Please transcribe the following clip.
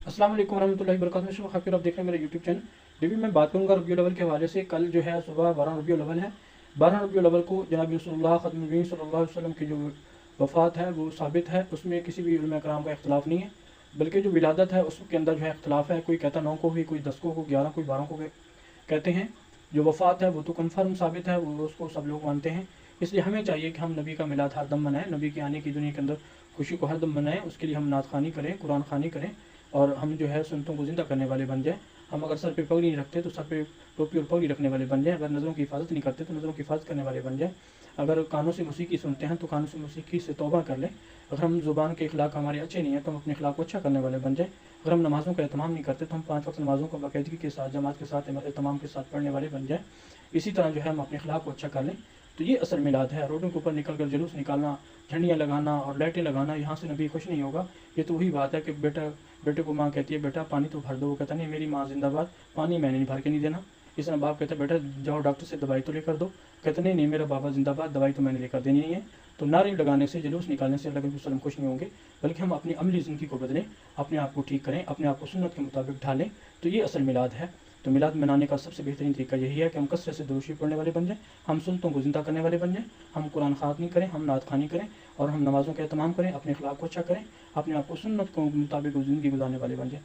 अस्सलाम वालेकुम रहमतुल्लाहि व बरकातहू। खातिर आप देख रहे हैं मेरा यूट्यूब चैनल। अभी मैं बात करूंगा रबीउल अव्वल के हवाले से। कल जो है सुबह 12 रबीउल अव्वल है। 12 रबीउल अव्वल को जनाब रसूलुल्लाह ख़त्मुल नबीय्यीन सल्लल्लाहु अलैहि वसल्लम की जो वफ़ात है वो साबित है। उसमें किसी भी उलमा कराम का इख्तलाफ नहीं है, बल्कि जो विलादत है उसके अंदर जो है इख्तलाफ है। कोई कहता 9 को हुई, कोई 10 को, 11, कोई 12 को कहते हैं। जो वफ़ात है वो तो कन्फर्म साबित है, वो उसको सब लोग मानते हैं। इसलिए हमें चाहिए कि हम नबी का मिलाद हर दम मनाएं, नबी के आने की दुनिया के अंदर खुशी को हर दम मनाएं। उसके लिए हम नात ख़ानी करें, कुरान ख़ानी करें, और हम जो है सुन्नतों को ज़िंदा करने वाले बन जाएं। हम अगर सर पे पगड़ी नहीं रखते तो सर पे टोपी और पगड़ी रखने वाले बन जाएं। अगर नज़रों की हिफाजत नहीं करते तो नज़रों की हिफाजत करने वाले बन जाएं। अगर कानों से मौसीकी सुनते हैं तो कानों से मौसीकी से तौबा कर लें। अगर हम ज़ुबान के अखलाक हमारे अच्छे नहीं हैं तो हम अपने अखलाक को अच्छा करने वाले बन जाएं। अगर हम नमाज़ों का एहतमाम नहीं करते तो हम 5 वक्त नमाज़ों को बाकायदगी के साथ, जमात के साथ, एहतमाम के साथ पढ़ने वाले बन जाएं। इसी तरह जो है हम अपने अखलाक को अच्छा कर लें। तो ये असल मिलाद है। रोडों के ऊपर निकल कर जुलूस निकालना, झंडियाँ लगाना और लाइटें लगाना, यहाँ से नबी खुश नहीं होगा। ये तो वही बात है कि बेटे को माँ कहती है बेटा पानी तो भर दो, वो कहता नहीं मेरी माँ जिंदाबाद, पानी मैंने नहीं भर के नहीं देना। इस तरह बाप कहता है बेटा जाओ डॉक्टर से दवाई तो लेकर दो, कहते नहीं नहीं मेरा बाबा जिंदाबाद, दवाई तो मैंने लेकर देनी नहीं है। तो नारे लगाने से, जुलूस निकालने से अल्लाह के वसल्लम खुश नहीं होंगे, बल्कि हम अपनी अमली ज़िंदगी को बदलें, अपने आप को ठीक करें, अपने आप को सुन्नत के मुताबिक ढालें। तो ये असल मिलाद है। तो मिलाद मनाने का सबसे बेहतरीन तरीका यही है कि हम कसरत से दुरूद शरीफ पढ़ने वाले बन जाएं, हम सुन्नतों को ज़िंदा करने वाले बन जाएं, हम कुरान ख़ानी करें, हम नात ख़ानी करें, और हम नमाज़ों का एहतमाम करें, अपने अखलाक को अच्छा करें, अपने आप को सुन्नत के मुताबिक ज़िंदगी गुजारने वाले बन जाएं।